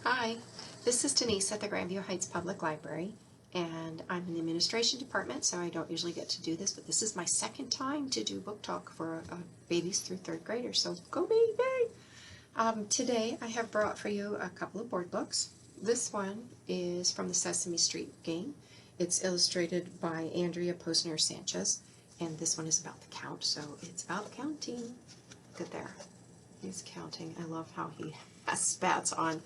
Hi, this is Denise at the Grandview Heights Public Library, and I'm in the administration department, so I don't usually get to do this, but this is my second time to do book talk for babies through third graders, so go me, yay! Today I have brought for you a couple of board books. This one is from the Sesame Street game. It's illustrated by Andrea Posner Sanchez, and this one is about the count, so it's about counting. Look at there. He's counting. I love how he has spats on.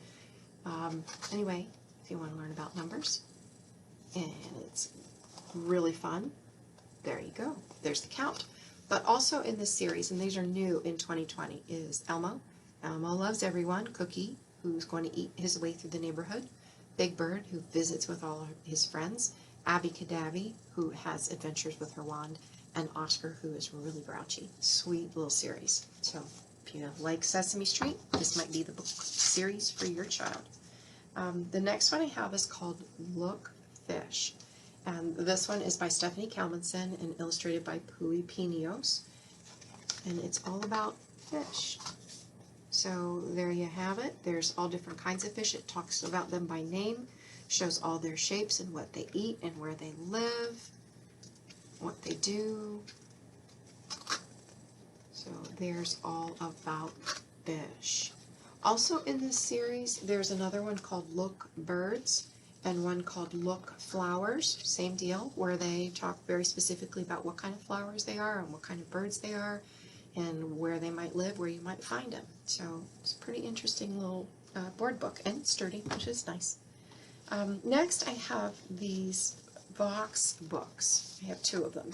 Anyway, if you want to learn about numbers, and it's really fun, there you go. There's the count. But also in this series, and these are new in 2020, is Elmo. Elmo loves everyone. Cookie, who's going to eat his way through the neighborhood. Big Bird, who visits with all of his friends. Abby Cadavi, who has adventures with her wand. And Oscar, who is really grouchy. Sweet little series. So if you like Sesame Street, this might be the book series for your child. The next one I have is called Look Fish. And this one is by Stephanie Kalmanson and illustrated by Pui Pinios. And it's all about fish. So there you have it. There's all different kinds of fish. It talks about them by name, shows all their shapes and what they eat and where they live, what they do. So there's all about fish. Also in this series, there's another one called Look Birds and one called Look Flowers. Same deal, where they talk very specifically about what kind of flowers they are and what kind of birds they are and where they might live, where you might find them. So it's a pretty interesting little board book, and sturdy, which is nice. Next, I have these box books. I have two of them.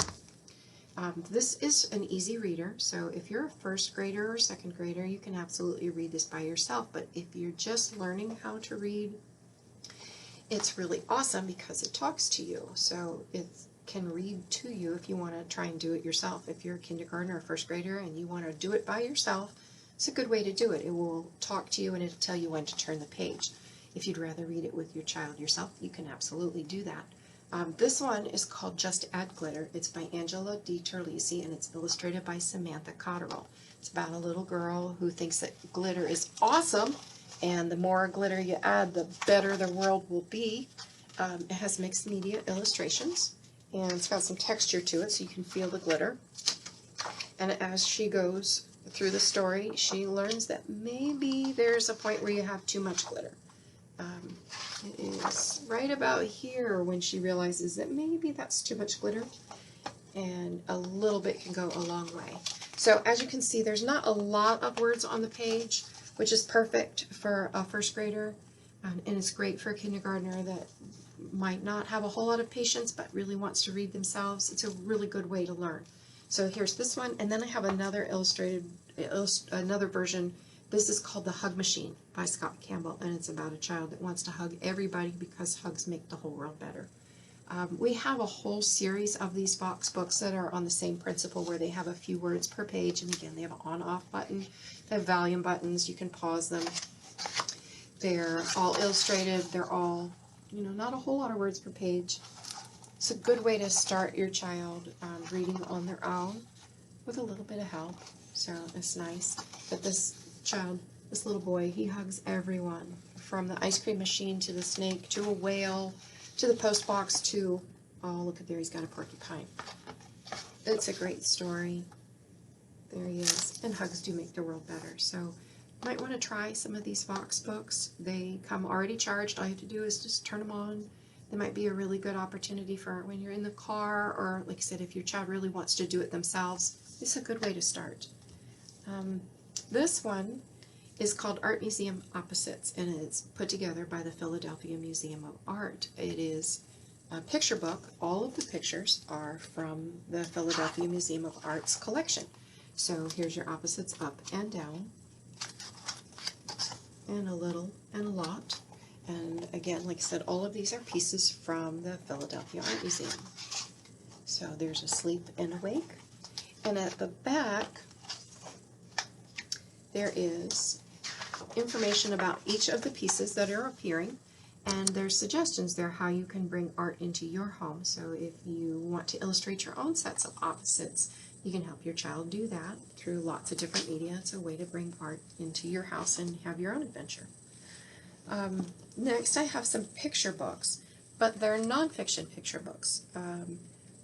This is an easy reader, so if you're a first grader or second grader, you can absolutely read this by yourself, but if you're just learning how to read, it's really awesome because it talks to you, so it can read to you if you want to try and do it yourself. If you're a kindergartner or first grader and you want to do it by yourself, it's a good way to do it. It will talk to you and it'll tell you when to turn the page. If you'd rather read it with your child yourself, you can absolutely do that. This one is called Just Add Glitter. It's by Angela DiTerlisi and it's illustrated by Samantha Cotterill. It's about a little girl who thinks that glitter is awesome, and the more glitter you add, the better the world will be. It has mixed media illustrations, and it's got some texture to it so you can feel the glitter. And as she goes through the story, she learns that maybe there's a point where you have too much glitter. It is right about here when she realizes that maybe that's too much glitter, and a little bit can go a long way. So as you can see, there's not a lot of words on the page, which is perfect for a first grader, and it's great for a kindergartner that might not have a whole lot of patience but really wants to read themselves. It's a really good way to learn. So here's this one, and then I have another another version. This is called The Hug Machine by Scott Campbell, and it's about a child that wants to hug everybody because hugs make the whole world better. We have a whole series of these box books that are on the same principle, where they have a few words per page, and again, they have an on-off button, they have volume buttons, you can pause them. They're all illustrated, they're all, not a whole lot of words per page. It's a good way to start your child reading on their own with a little bit of help, so it's nice that this child, this little boy, he hugs everyone, from the ice cream machine to the snake to a whale to the post box to, oh, look at there, he's got a porcupine. It's a great story. There he is. And hugs do make the world better. So you might want to try some of these box books. They come already charged. All you have to do is just turn them on. They might be a really good opportunity for when you're in the car, or like I said, if your child really wants to do it themselves, it's a good way to start. This one is called Art Museum Opposites, and it's put together by the Philadelphia Museum of Art. It is a picture book. All of the pictures are from the Philadelphia Museum of Art's collection. So here's your opposites, up and down, and a little and a lot. And again, like I said, all of these are pieces from the Philadelphia Art Museum. So there's Asleep and Awake. And at the back, there is information about each of the pieces that are appearing, and there's suggestions there how you can bring art into your home. So if you want to illustrate your own sets of opposites, you can help your child do that through lots of different media. It's a way to bring art into your house and have your own adventure. Next I have some picture books, but they're nonfiction picture books.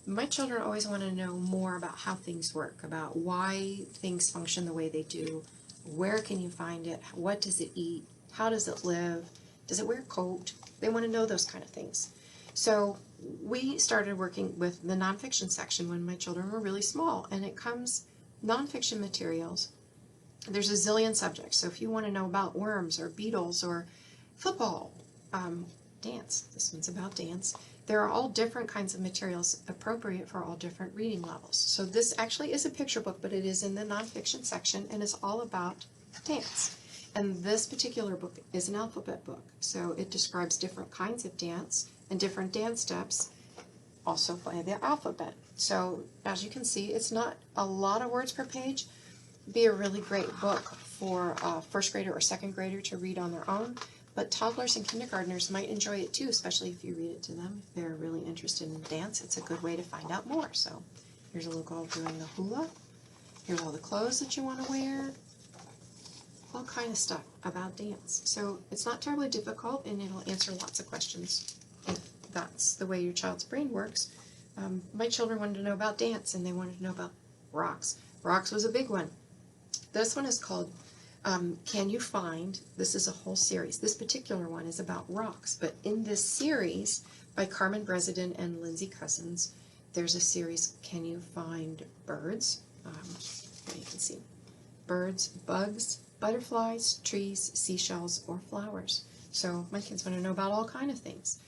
My children always want to know more about how things work, about why things function the way they do, where can you find it, what does it eat, how does it live, does it wear a coat? They want to know those kind of things. So we started working with the nonfiction section when my children were really small, and it comes nonfiction materials. There's a zillion subjects, so if you want to know about worms or beetles or football, dance, this one's about dance, there are all different kinds of materials appropriate for all different reading levels. So this actually is a picture book, but it is in the nonfiction section, and it's all about dance. And this particular book is an alphabet book, so it describes different kinds of dance and different dance steps, also by the alphabet. So as you can see, it's not a lot of words per page. Be a really great book for a first grader or second grader to read on their own, but toddlers and kindergartners might enjoy it too, especially if you read it to them. If they're really interested in dance, it's a good way to find out more. So here's a little girl doing the hula. Here's all the clothes that you want to wear. All kind of stuff about dance. So it's not terribly difficult, and it'll answer lots of questions if that's the way your child's brain works. My children wanted to know about dance, and they wanted to know about rocks. Rocks was a big one. This one is called Can You Find? This is a whole series. This particular one is about rocks, but in this series by Carmen Breseden and Lindsay Cousins, there's a series, Can You Find Birds? Here you can see birds, bugs, butterflies, trees, seashells, or flowers. So my kids want to know about all kinds of things.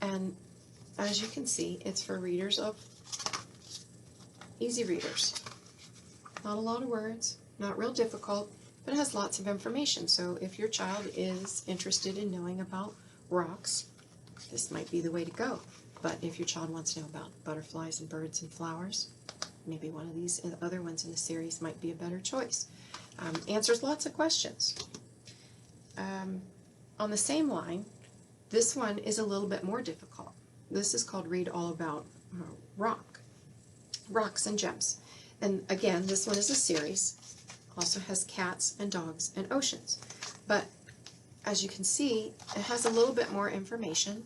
And as you can see, it's for readers of easy readers. Not a lot of words, not real difficult, but it has lots of information. So if your child is interested in knowing about rocks, this might be the way to go. But if your child wants to know about butterflies and birds and flowers, maybe one of these other ones in the series might be a better choice. Answers lots of questions. On the same line, this one is a little bit more difficult. This is called Read All About Rocks and Gems. And again, this one is a series. Also has cats and dogs and oceans. But as you can see, it has a little bit more information.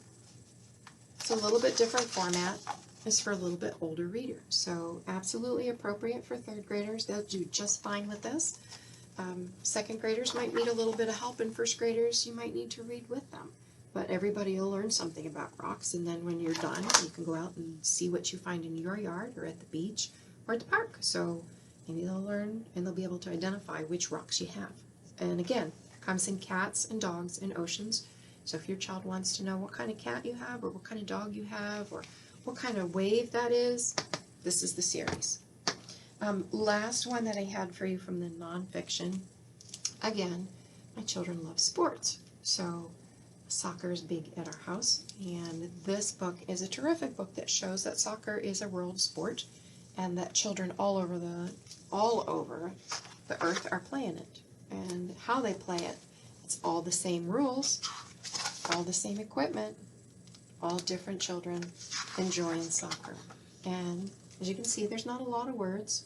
It's a little bit different format. It's for a little bit older readers. So absolutely appropriate for third graders. They'll do just fine with this. Second graders might need a little bit of help, and first graders you might need to read with them. But everybody will learn something about rocks, and then when you're done, you can go out and see what you find in your yard or at the beach or at the park. So maybe they'll learn and they'll be able to identify which rocks you have. And again, it comes in cats and dogs and oceans. So if your child wants to know what kind of cat you have, or what kind of dog you have, or what kind of wave that is, this is the series. Last one that I had for you from the nonfiction. Again, my children love sports, so soccer is big at our house, and this book is a terrific book that shows that soccer is a world sport, and that children all over the earth are playing it. And how they play it, it's all the same rules, all the same equipment, all different children enjoying soccer. And as you can see, there's not a lot of words.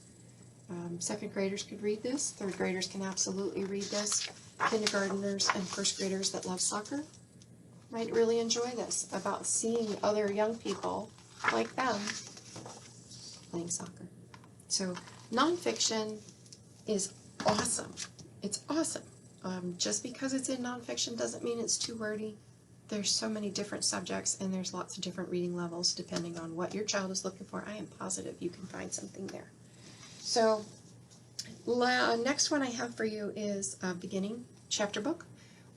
Second graders could read this. Third graders can absolutely read this. Kindergartners and first graders that love soccer might really enjoy this, about seeing other young people like them playing soccer. So nonfiction is awesome. It's awesome. Just because it's in nonfiction doesn't mean it's too wordy. There's so many different subjects, and there's lots of different reading levels depending on what your child is looking for. I am positive you can find something there. So next one I have for you is a beginning chapter book.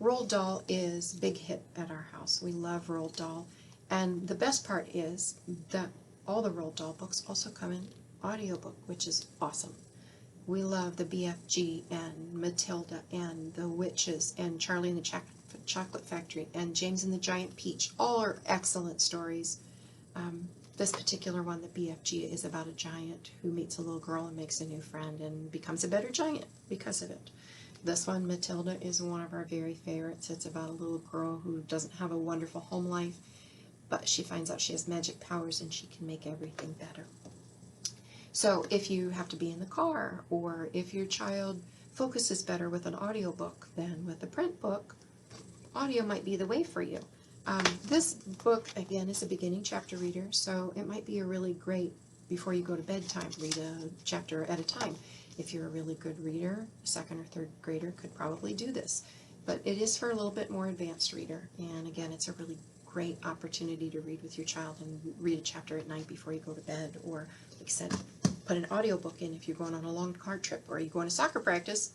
Roald Dahl is a big hit at our house. We love Roald Dahl. And the best part is that all the Roald Dahl books also come in audiobook, which is awesome. We love the BFG and Matilda and the Witches and Charlie and the Chocolate Factory and James and the Giant Peach. All are excellent stories. This particular one, the BFG, is about a giant who meets a little girl and makes a new friend and becomes a better giant because of it. This one, Matilda, is one of our very favorites. It's about a little girl who doesn't have a wonderful home life, but she finds out she has magic powers and she can make everything better. So if you have to be in the car, or if your child focuses better with an audiobook than with a print book, audio might be the way for you. This book, again, is a beginning chapter reader, so it might be a really great, before you go to bedtime, read a chapter at a time. If you're a really good reader, a second or third grader could probably do this. But it is for a little bit more advanced reader, and again, it's a really great opportunity to read with your child and read a chapter at night before you go to bed, or, like I said, put an audiobook in if you're going on a long car trip or you going to soccer practice.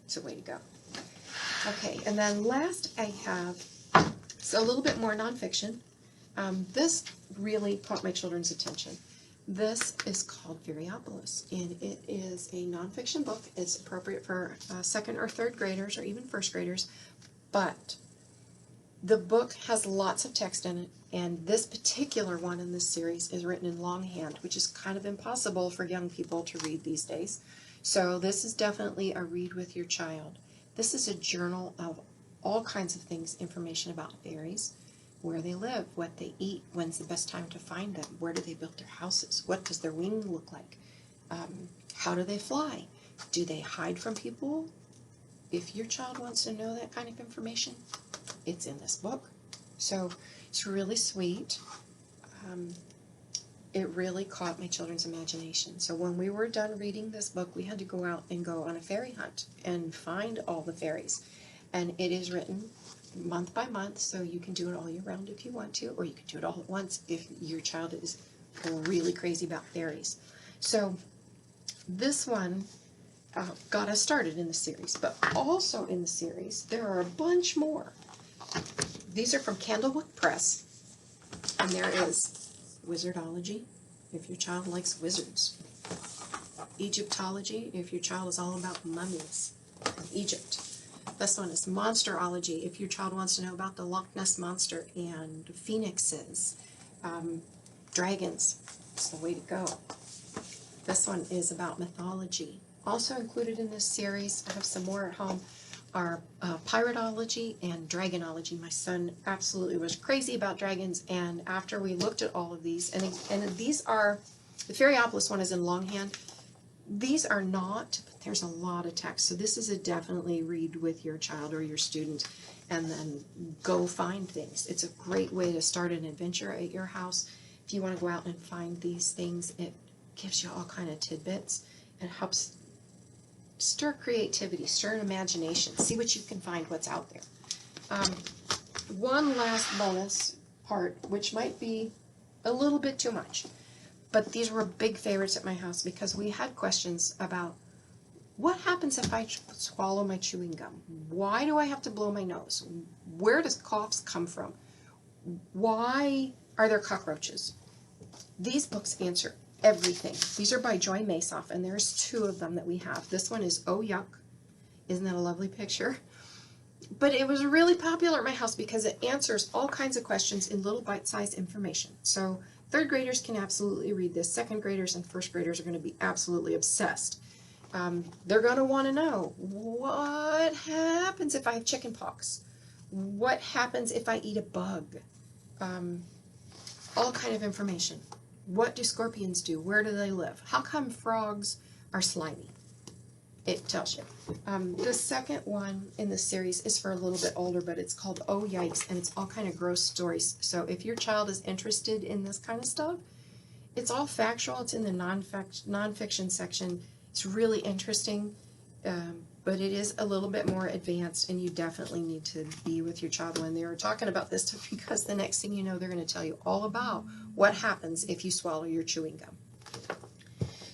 It's a way to go. Okay, and then last I have a little bit more nonfiction. This really caught my children's attention. This is called Variopolis, and it is a nonfiction book. It's appropriate for second or third graders or even first graders, but the book has lots of text in it, and this particular one in this series is written in longhand, which is kind of impossible for young people to read these days. So this is definitely a read with your child. This is a journal of all kinds of things, information about fairies, where they live, what they eat, when's the best time to find them, where do they build their houses, what does their wing look like, how do they fly, do they hide from people? If your child wants to know that kind of information, it's in this book. So it's really sweet. It really caught my children's imagination. So when we were done reading this book, we had to go out and go on a fairy hunt and find all the fairies. And it is written month by month, so you can do it all year round if you want to, or you can do it all at once if your child is really crazy about fairies. So this one got us started in the series, but also in the series there are a bunch more. These are from Candlewood Press, and there is Wizardology, if your child likes wizards. Egyptology, if your child is all about mummies from Egypt. This one is Monsterology, if your child wants to know about the Loch Ness Monster and phoenixes. Dragons, it's the way to go. This one is about mythology. Also included in this series, I have some more at home, are Piratology and Dragonology. My son absolutely was crazy about dragons, and after we looked at all of these, and these are, the Variopolis one is in longhand. These are not, but there's a lot of text. So this is a definitely read with your child or your student, and then go find things. It's a great way to start an adventure at your house. If you want to go out and find these things, it gives you all kind of tidbits and helps stir creativity, stir an imagination, see what you can find, what's out there. One last bonus part, which might be a little bit too much, but these were big favorites at my house because we had questions about what happens if I swallow my chewing gum? Why do I have to blow my nose? Where does coughs come from? Why are there cockroaches? These books answer everything. These are by Joy Masoff, and there's two of them that we have. This one is Oh Yuck. Isn't that a lovely picture? But it was really popular at my house because it answers all kinds of questions in little bite-sized information. So third graders can absolutely read this. Second graders and first graders are going to be absolutely obsessed. They're going to want to know, what happens if I have chicken pox? What happens if I eat a bug? All kind of information. What do scorpions do? Where do they live? How come frogs are slimy? It tells you. The second one in the series is for a little bit older, but it's called Oh Yikes, and it's all kind of gross stories. So if your child is interested in this kind of stuff, it's all factual. It's in the nonfiction section. It's really interesting, but it is a little bit more advanced, and you definitely need to be with your child when they're talking about this stuff, because the next thing you know, they're going to tell you all about what happens if you swallow your chewing gum.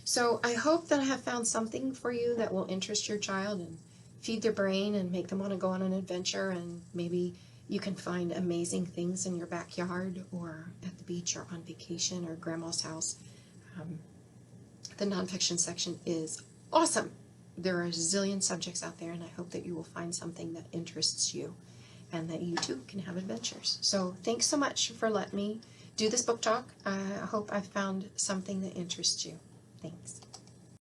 So I hope that I have found something for you that will interest your child and feed their brain and make them want to go on an adventure, and maybe you can find amazing things in your backyard or at the beach or on vacation or grandma's house. The nonfiction section is awesome. There are a zillion subjects out there, and I hope that you will find something that interests you and that you too can have adventures. So thanks so much for letting me do this book talk. I hope I found something that interests you. Thanks.